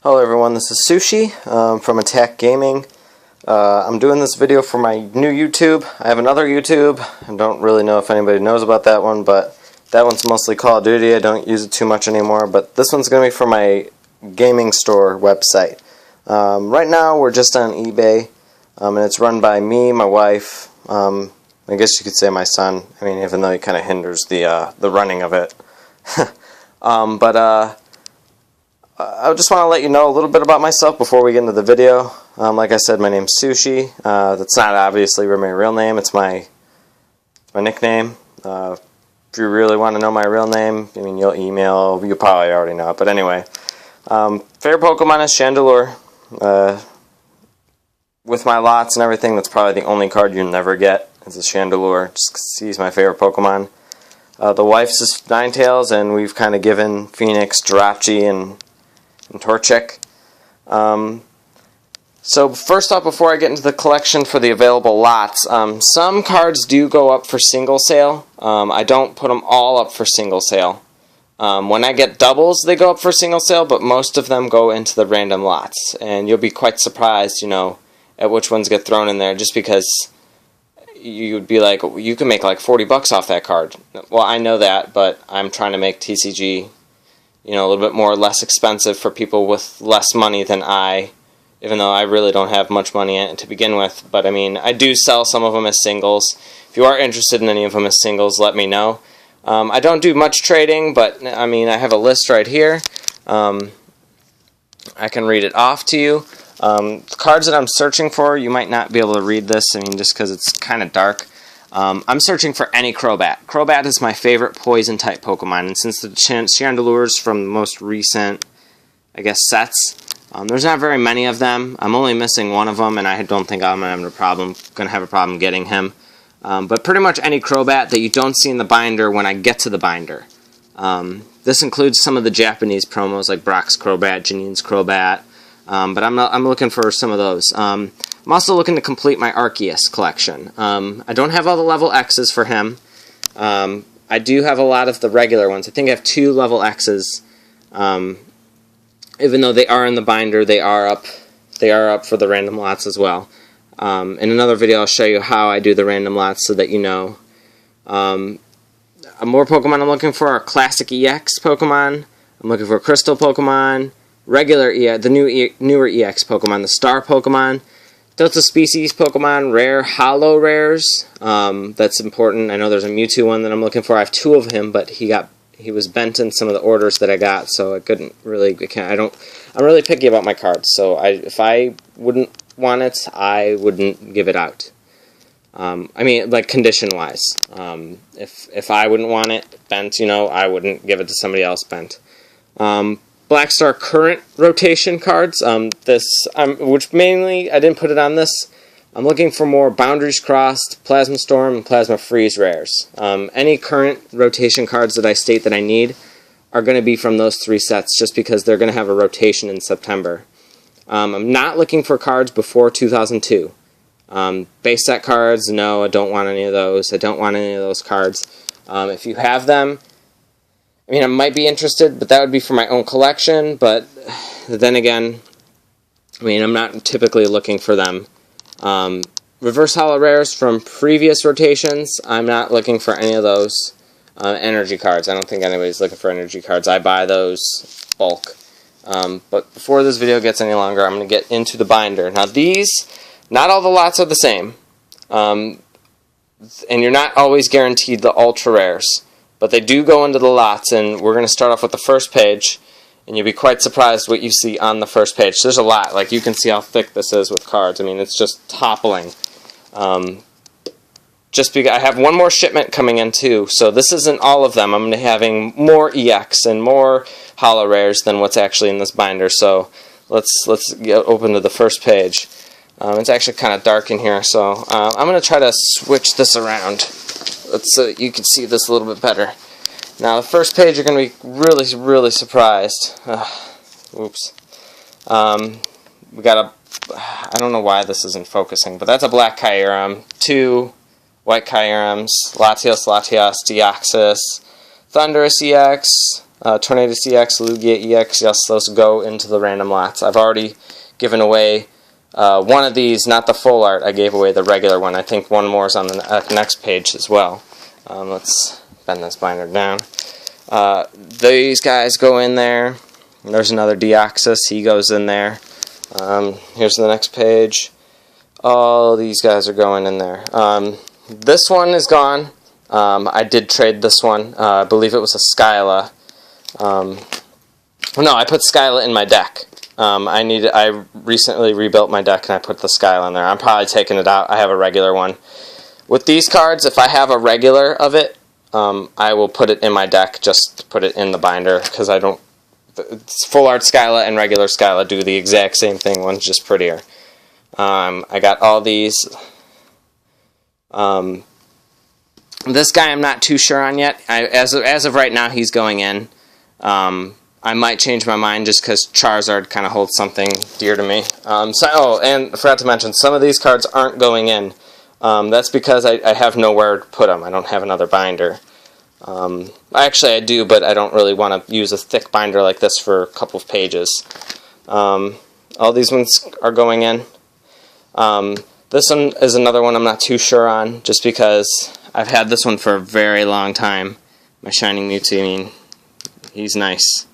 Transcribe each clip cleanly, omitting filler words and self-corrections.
Hello everyone, this is Sushi from Attack Gaming. I'm doing this video for my new YouTube. I have another YouTube. I don't really know if anybody knows about that one, but that one's mostly Call of Duty. I don't use it too much anymore, but this one's going to be for my gaming store website. Right now we're just on eBay, and it's run by me, my wife, I guess you could say my son. I mean, even though he kind of hinders the running of it. I just want to let you know a little bit about myself before we get into the video. Like I said, my name's Sushi. That's not obviously my real name. It's my nickname. If you really want to know my real name, I mean, you'll email. You probably already know it. But anyway, favorite Pokemon is Chandelure. With my lots and everything, that's probably the only card you'll never get is a Chandelure, just 'cause he's my favorite Pokemon. The wife's is Ninetales, and we've kind of given Phoenix, Jirachi, and Torchic. So first off, before I get into the collection for the available lots, some cards do go up for single sale. I don't put them all up for single sale. When I get doubles, they go up for single sale, but most of them go into the random lots. And you'll be quite surprised, at which ones get thrown in there, just because you would be like, you can make like 40 bucks off that card. Well, I know that, but I'm trying to make TCG a little bit less expensive for people with less money than I, even though I really don't have much money to begin with. But I mean, I do sell some of them as singles. If you are interested in any of them as singles, let me know. I don't do much trading, but I mean, I have a list right here. I can read it off to you. The cards that I'm searching for, you might not be able to read this, I mean, just because it's kind of dark. I'm searching for any Crobat. Crobat is my favorite poison-type Pokemon, and since the Chandelures from the most recent, I guess, sets, there's not very many of them. I'm only missing one of them, and I don't think I'm going to have a problem getting him. But pretty much any Crobat that you don't see in the binder when I get to the binder. This includes some of the Japanese promos, like Brock's Crobat, Janine's Crobat, but I'm looking for some of those. I'm also looking to complete my Arceus collection. I don't have all the level X's for him. I do have a lot of the regular ones. I think I have 2 level X's. Even though they are in the binder, they are up for the random lots as well. In another video, I'll show you how I do the random lots so that you know. More Pokemon I'm looking for are Classic EX Pokemon. I'm looking for Crystal Pokemon, regular EX, the newer EX Pokemon, the Star Pokemon, Delta Species Pokemon, rare, holo rares. That's important. I know there's a Mewtwo one that I'm looking for. I have 2 of him, but he was bent in some of the orders that I got, so I couldn't really. I'm really picky about my cards, so if I wouldn't want it, I wouldn't give it out. I mean, like condition-wise. If I wouldn't want it bent, I wouldn't give it to somebody else bent. Black Star current rotation cards, which mainly, I didn't put it on this. I'm looking for more Boundaries Crossed, Plasma Storm, and Plasma Freeze rares. Any current rotation cards that I state that I need are going to be from those 3 sets, just because they're going to have a rotation in September. I'm not looking for cards before 2002. Base set cards, no, I don't want any of those. I don't want any of those cards. If you have them, I mean, I might be interested, but that would be for my own collection. But then again, I mean, I'm not typically looking for them. Reverse Holo Rares from previous rotations, I'm not looking for any of those. Energy cards, I don't think anybody's looking for energy cards. I buy those bulk. But before this video gets any longer, I'm going to get into the binder. Now these, not all the lots are the same. And you're not always guaranteed the ultra rares. But they do go into the lots, and we're going to start off with the first page, and you'll be quite surprised what you see on the first page. There's a lot. Like, you can see how thick this is with cards. I mean, it's just toppling. Just because I have one more shipment coming in, too, so this isn't all of them. I'm going to be having more EX and more holo rares than what's actually in this binder. So let's get open to the first page. It's actually kind of dark in here, so I'm going to try to switch this around. So you can see this a little bit better. Now, the first page, you're going to be really, really surprised. Oops. We got I don't know why this isn't focusing, but that's a black Kyurem, 2 white Kyurems, Latios, Deoxys, Thundurus EX, Tornado EX, Lugia EX, yes, those go into the random lots. I've already given away one of these, not the full art. I gave away the regular one. I think one more is on the next page as well. Let's bend this binder down. These guys go in there. There's another Deoxys. He goes in there. Here's the next page. All these guys are going in there. This one is gone. I did trade this one. I believe it was a Skyla. No, I put Skyla in my deck. I recently rebuilt my deck and I put the Skyla in there. I'm probably taking it out. I have a regular one. With these cards, if I have a regular of it, I will put it in my deck, just put it in the binder, because I don't... Full art Skyla and regular Skyla do the exact same thing. One's just prettier. I got all these. This guy I'm not too sure on yet. As of right now, he's going in. I might change my mind just because Charizard kind of holds something dear to me. And I forgot to mention, some of these cards aren't going in. That's because I have nowhere to put them. I don't have another binder. Actually, I do, but I don't really want to use a thick binder like this for a couple of pages. All these ones are going in. This one is another one I'm not too sure on, just because I've had this one for a very long time. My Shining Mewtwo, I mean, he's nice.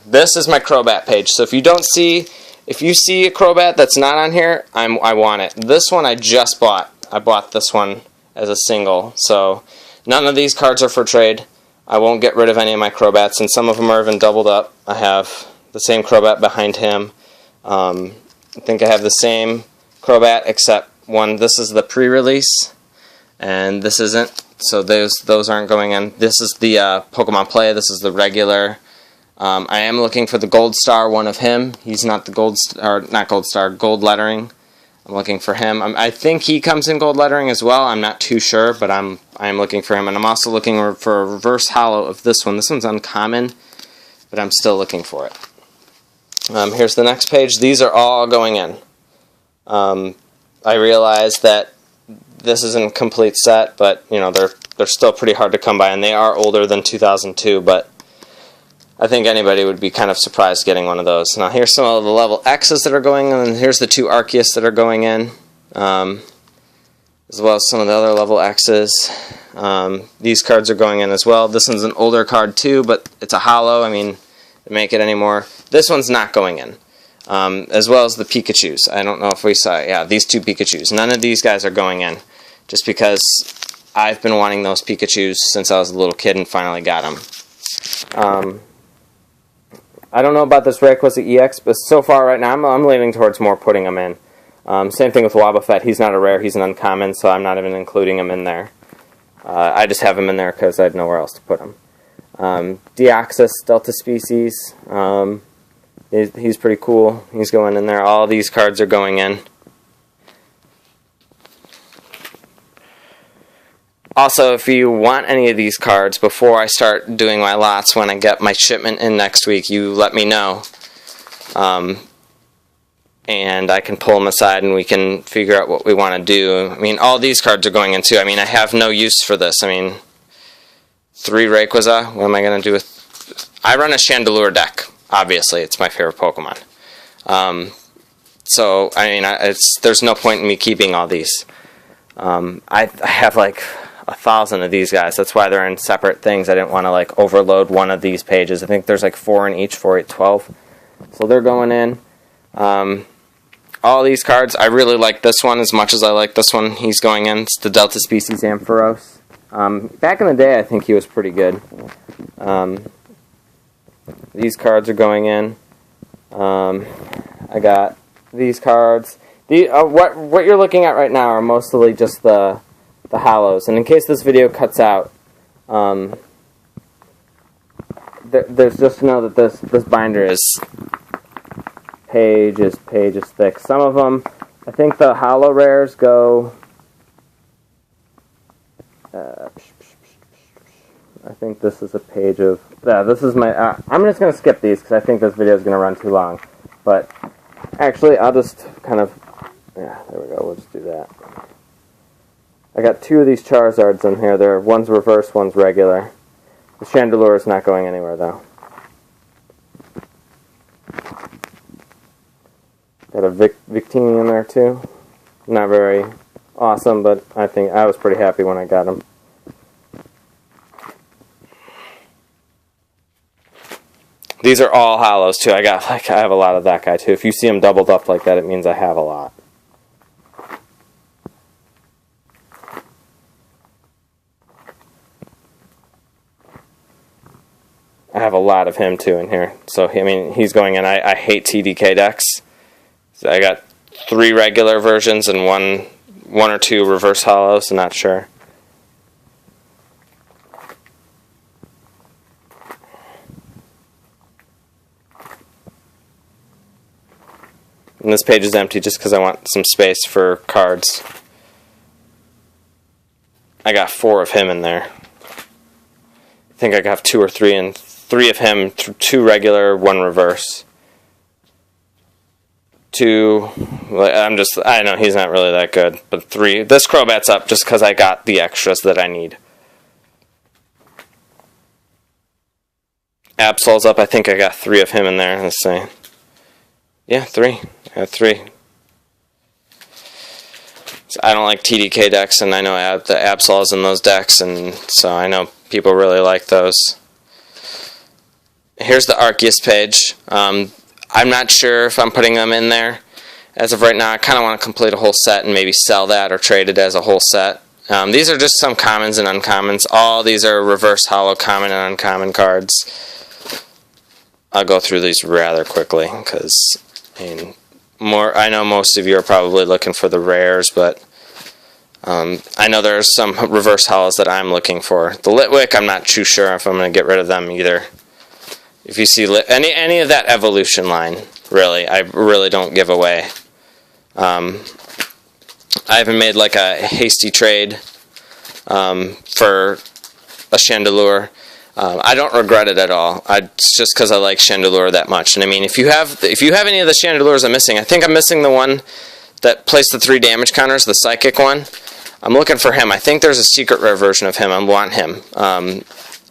This is my Crobat page, so if you see a Crobat that's not on here, I want it. This one I just bought. I bought this one as a single, so none of these cards are for trade. I won't get rid of any of my Crobats, and some of them are even doubled up. I have the same Crobat behind him. I think I have the same Crobat except one. This is the pre-release, and this isn't. So those aren't going in. This is the Pokemon Play. This is the regular. I am looking for the Gold Star one of him. He's not the Gold Star, not Gold Star, Gold Lettering. I'm looking for him. I think he comes in Gold Lettering as well. I'm not too sure, but I am looking for him, and I'm also looking for a reverse holo of this one. This one's uncommon, but I'm still looking for it. Here's the next page. These are all going in. I realize that this isn't a complete set, but you know they're still pretty hard to come by, and they are older than 2002. But I think anybody would be kind of surprised getting one of those. Now here's some of the level X's that are going in, and here's the two Arceus that are going in, as well as some of the other level X's. These cards are going in as well. This one's an older card too, but it's a holo. I mean, to make it anymore. This one's not going in, as well as the Pikachus. I don't know if we saw it. Yeah, these two Pikachus. None of these guys are going in, just because I've been wanting those Pikachus since I was a little kid and finally got them. I don't know about this Rayquaza EX, but so far right now I'm leaning towards more putting them in. Same thing with Wobbuffet. He's not a rare, he's an uncommon, so I'm not even including him in there. I just have him in there because I had nowhere else to put him. Deoxys, Delta Species, he's pretty cool. He's going in there. All these cards are going in. Also, if you want any of these cards before I start doing my lots, when I get my shipment in next week, you let me know. And I can pull them aside and we can figure out what we want to do. I mean, all these cards are going in too. I mean, I have no use for this. I mean, 3 Rayquaza, what am I going to do with... I run a Chandelure deck, obviously. It's my favorite Pokemon. So, I mean, there's no point in me keeping all these. I have like 1,000 of these guys. That's why they're in separate things. I didn't want to like overload one of these pages. I think there's like 4 in each, 4, 8, 12. So they're going in. All these cards, I really like this one as much as I like this one. He's going in. It's the Delta Species Ampharos. Back in the day, I think he was pretty good. These cards are going in. I got these cards. What you're looking at right now are mostly just the holos. And in case this video cuts out, there's just to know that this binder is pages thick. Some of them, I think the holo rares go... I think this is a page of... Yeah, this is my... I'm just going to skip these because I think this video is going to run too long. But actually, I'll just kind of... Yeah, there we go. We'll just do that. I got 2 of these Charizards in here. One's reverse, one's regular. The Chandelure is not going anywhere, though. Got a Victini in there, too. Not very awesome, but I think I was pretty happy when I got him. These are all hollows, too. I have a lot of that guy, too. If you see them doubled up like that, it means I have a lot. I have a lot of him too in here. So, I mean, he's going in. I hate TDK decks. So I got 3 regular versions and one or 2 reverse hollows. I'm not sure. And this page is empty just because I want some space for cards. I got 4 of him in there. I think I have 2 or 3 and 3 of him, 2 regular, 1 reverse. 2, I know he's not really that good, but 3. This Crobat's up just because I got the extras that I need. Absol's up, I think I got 3 of him in there, let's see. Yeah, 3. I got 3. So I don't like TDK decks, and I know I have the Absols in those decks, and so I know people really like those. Here's the Arceus page. I'm not sure if I'm putting them in there. As of right now, I kind of want to complete a whole set and maybe sell that or trade it as a whole set. These are just some commons and uncommons. All these are reverse hollow common and uncommon cards. I'll go through these rather quickly because I know most of you are probably looking for the rares, but I know there's some reverse hollows that I'm looking for. The Litwick, I'm not too sure if I'm going to get rid of them either. If you see any of that evolution line, really, I really don't give away. I haven't made like a hasty trade for a Chandelure. I don't regret it at all. It's just because I like Chandelure that much. And I mean, if you have any of the Chandelures I'm missing, I think I'm missing the one that placed the 3 damage counters, the psychic one. I'm looking for him. I think there's a secret rare version of him. I want him.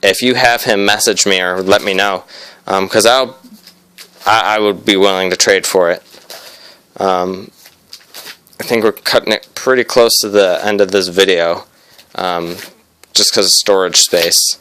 If you have him, message me or let me know, because I would be willing to trade for it. I think we're cutting it pretty close to the end of this video, just because of storage space.